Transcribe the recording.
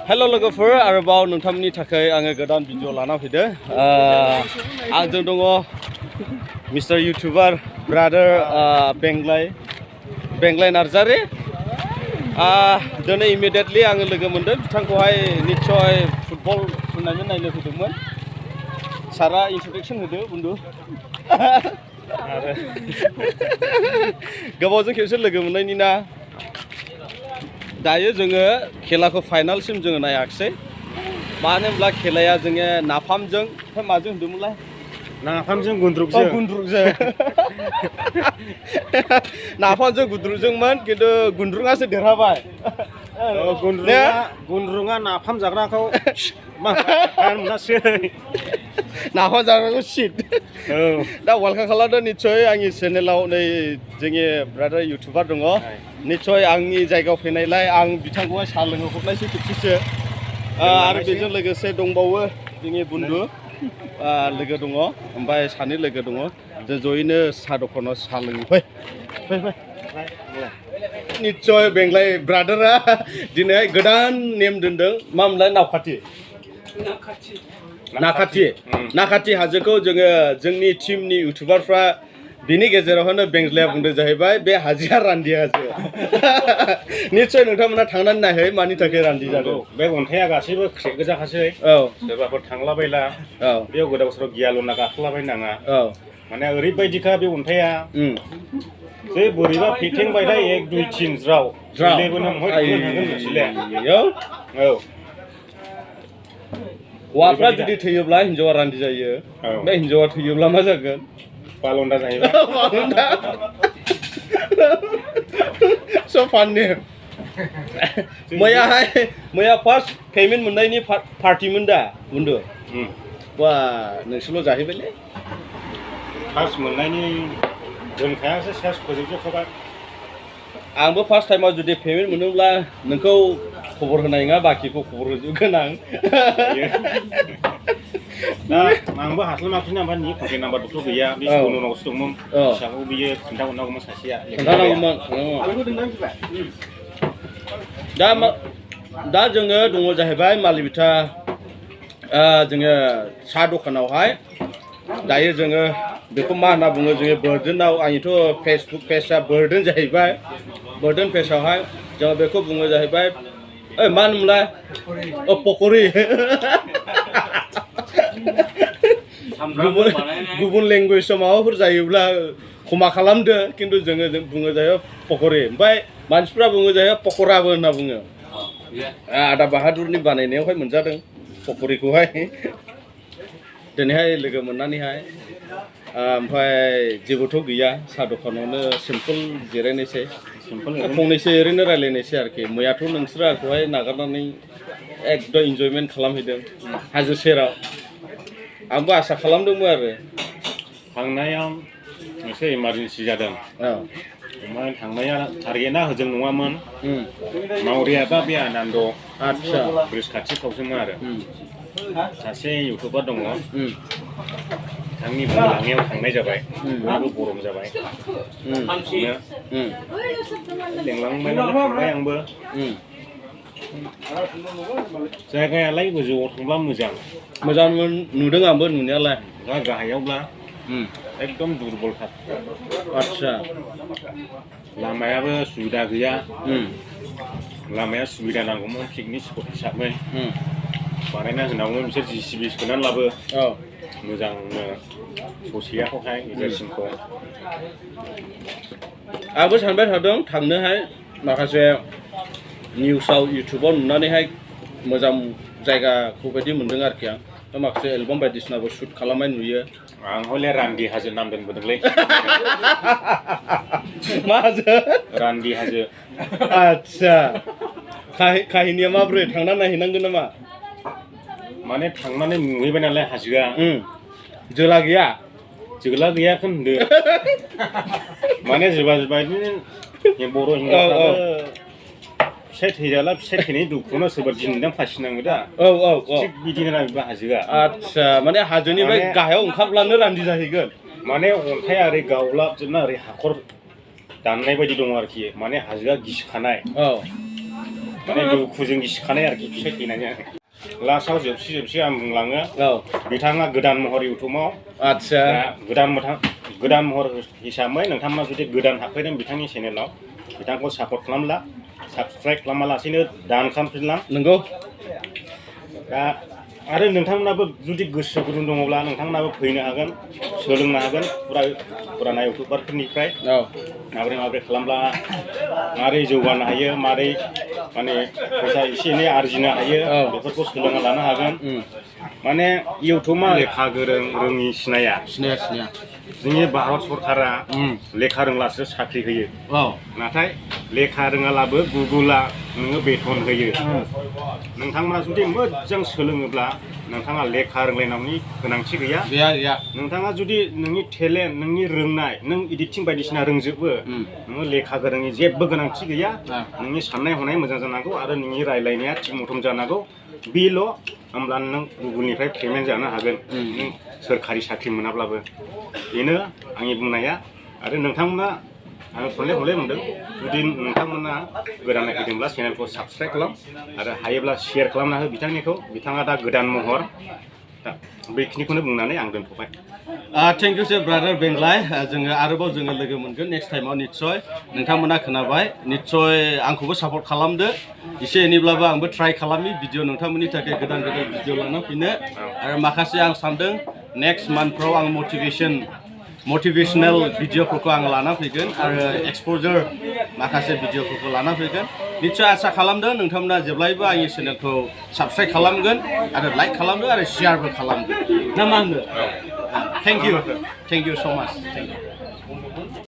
हेल' लोगोफोर आरोबाव नोंथांमोननि थाखाय आङो गोदान भिडिअ लाना फैदों आंजों दङ मिस्टार इउटुबार ब्रादार बेंग्लाय नार्जारि दिनै इमिडियेटलि आङो लोगो मोनदों बिथांखौहाय निस्सय फुटबल होननानै नायनो फैदोंमोन सारा इन्ट्रडक्सन होदो बुन्दु आरो गोबावजों खेबसे लोगो मोननायनि ना दायो जोङो खेलाखौ फाइनालसिम जोङो नायाखिसै मानो होनब्ला खेलाया जोङो नाफामजों माजों होनदोंमोनलाय नाफामजों गुन्द्रुकजों नाफामजों गुन्द्रुकजोंमोन खिन्थु गुन्द्रुकआसो देरहाबाय गुन्द्रुकआ नाफाम जाग्राखौ मोनासै नाफाम जाग्राखौ सिट दा वेलकाम खालामदों निस्सय आंनि चेनेलाव नै जोंनि ब्रादार इउटुबार दङ निस्सय आंनि जायगायाव फैनायलाय आं बिथांखौहाय साहा लोंहोहरनायसै खेबसेसो आरो बेजों लोगोसे दंबावो जोंनि बुन्दु लोगो दङ ओमफ्राय सानै लोगो दङ जों जयैनो साहा दखानाव साहा लोङो फै निस्सय बेंग्लाय ब्रादारा दिनै गोदान नेम दोनदों मा मोनलाय नाखाथि हाजोखौ जोङो जोंनि टीमनि इउटुबारफ्रा बिनि गेजेरावनो बेंग्लाया बुंदों जाहैबाय बे हाजोआ रान्दि हाजो निस्सय नोंथांमोना थांनानै नायहै मानि थाखाय रान्दि जादों बे अन्थाइआ गासैबो ख्रेक गोजाखासै सोरबाफोर थांलाबायला बेयाव गोदाव सोराव गियाल'ना गाखोलाबायनो नाङा माने ओरैबायदिखा बे अन्थाइआ जे बोरैबा फिथिं बायलाय 1 2 3 ज्राव हौवाफ्रा जुदि थैयोब्ला हिन्जावा रान्दि जायो बे हिन्जावा थैयोब्ला मा जागोन बालन्दा जाहैबाय so funny मैया फार्स्ट पेमेन्ट मोननायनि पार्टिमोन दा बुन्दु बा नोंसोरल' जाहैबायलै फार्स्ट मोननायनि दोनखायासो सेस फोजोबजोबखाबाय आंबो फार्स्ट टाइमाव जुदि पेमेन्ट मोनोब्ला नोंखौ खबर होनाय नङा बाखिखौ खबर होजोबगोन आं दा आंबो हास्लाबाखै नाम्बार नि कन्टेक्ट नाम्बारथ' गैया बे उनावसो दंमोन फिसाखौ बियो खोन्थाहरनांगौमोन सासेया दा जोङो दङ जाहैबाय मालिबिथा जोङो साहा दखानावहाय दायो जोङो बेखौ मा होनना बुङो जोङो बोर्डोनाव आंनिथ' फेसबुक पेजआ बोर्डोन जाहैबाय बोर्डोन पेजआवहाय जोङो बेखौ बुङो जाहैबाय मा होनोमोनलाय पक'रि गुबुन लेंगुवेजाव माबाफोर जायोब्ला क्षमा खालामदो खिन्थु जोङो बुङो जाहैबाय पक'रि ओमफ्राय मानसिफ्रा बुङो जाहैबाय पक'राबो होनना बुङो आदा बाहादुरनि बानायनायावहाय मोनजादों पक'रिखौहाय दिनैहाय लोगो मोननानैहाय ओमफ्राय जेबोथ' गैया साहा दखानावनो सिम्पोल जिरायनायसै फंनैसो ओरैनो रायलायनायसै आरोखि मैयाथ' नोंसोरो आंखौहाय नागारनानै एकदम इन्जयमेन्ट खालामहैदों हाजो सेराव आंबो आसा खालामदोंमोन आरो थांनायाव मोनसे इमारजेन्सि जादों ओमफ्राय थांनाया टारगेटआ होजों नङामोन मावरियाबा बे आनन्द आदसा ब्रिज खाथिफ्रावसोमोन आरो सासे इउटुबार दङ बिथांनि लाङायाव थांनाय जाबाय बयबो गरम जाबाय लेंलांबाय थांबाय आंबो जायगायालाय गोजौआव थांब्ला मोजां नुदों आंबो नुनायालाय दा गाहायावब्ला एकदम दुरबलथार आदसा लामायाबो सुबिदा गैया लामाया सुबिदा नांगौमोन पिकनिक स्पट हिसाबै बानायना होनांगौमोन बिसोर JCB सोनानै लाबो मोजांनो ससेयाखौहाय गेजेरसिमखौ आंबो सानबाय थादों थांनोहाय माखासे निउसाव इउटुबाव नुनानैहाय मोजां जायगाखौ बायदि मोनदों आरोखि आं माखासे एलबाम बायदिसिनाबो शुट खालामनाय नुयो आं हले रान्दि हाजो नाम दोनबोदोंलै मा हाजो रान्दि हाजो आदसा काहिनिया माब्रै थांना नायहैनांगोन नामा माने थांनानै नुहैबाय नालाय हाजोआ जोला गैया होनदो माने जोबा बिदिनो बर' हिन्जावफ्राबो फिसाइ थैजाला फिसाइ थैनायनि दुखुनो सोरबा दिनदां फासिनांगौ दा थिग बिदिनो ना बे हाजोआ आदसा माने हाजोनिफ्राय गाहायाव ओंखारब्लानो रान्दि जाहैगोन माने अन्थाइआ ओरै गावलाबजोबना ओरै हाखर दाननाय बायदि दङ आरोखि माने हाजोआ गिसिखानाय माने दुखुजों गिसिखानाय आरोखि फिसाइ थैनाया लास्टआव जोबसि आं बुंलाङो बिथाङा गोदान महर इउटुबाव आदसा गोदान महर हिसाबै नोंथांमोना जुदि गोदान हाबफैदों बिथांनि चेनेलाव बिथांखौ सापर्ट खालामला साबसक्राइब खालामालासेनो दान खालामफिनला नंगौ दा आरो नोंथांमोनाबो जुदि गोसो गुदुं दङब्ला नोंथांमोनाबो फैनो हागोन सोलोंनो हागोन फुराना इउटुबारफोरनिफ्राय माबोरै खालामब्ला मारै जौगानो हायो मारै माने फैसा एसे एनै आरजिनो हायो बेफोरखौ सोलोंना लानो हागोन माने इउटुबा लेखा गोरों रोङि सिनाया जोंनि भारत सरकारा लेखा रोंब्लासो साख्रि होयो नाथाय लेखा रोङालाबो गुगोला नोङो बेथन होयो नोंथांमोना जुदि मोजां सोलोङोब्ला नोंथाङा लेखा रोंलायनायनि गोनांथि गैया नोंथाङा जुदि नोंनि टेलेन्ट नोंनि रोंनाय नों एडिटिं बायदिसिना रोंजोबो नोङो लेखा गोरोंनि जेबो गोनांथि गैया नोंनि साननाय हनाय मोजां जानांगौ आरो नोंनि रायलायनाया थिग मथन जानांगौ बेल' होमब्ला नों गुगोलनिफ्राय पेमेन्ट जानो हागोन नों सोरखारि साख्रि मोनाब्लाबो बेनो आंनि बुंनाया आरो नोंथांमोना आं खनले बुंदों जुदि नोंथांमोना गोदानै फैदोंब्ला चेनेलखौ साबसक्राइब खालाम आरो हायोब्ला शेयार खालामना हो बिथाङा दा गोदान महर दा बेखिनिखौनो बुंनानै आं दोनथ'बाय थेंक इउ सर ब्रादार बेंलाय आरोबाव लोगो मोनगोन नेक्स्ट टाइमाव निस्सय नोंथांमोना खोनाबाय निस्सय आंखौबो सापर्ट खालामदो एसे एनैब्लाबो आंबो ट्राइ खालामि भिडिअ नोंथांमोननि थाखाय गोदान भिडिअ लाना फैनो आरो माखासे आं सानदों नेक्स्ट मान्थफ्राव आं मटिभेशनेल भिडिअफोरखौ आं लाना फैगोन आरो एक्सप'जार माखासे भिडिअफोरखौ लाना फैगोन निस्सय आसा खालामदों नोंथांमोना जेब्लायबो आंनि चेनेलखौ साबस्क्राइब खालामगोन आरो लाइक खालामदो आरो शेयारबो खालामगोन ना मा होनो थेंक इउ सो माच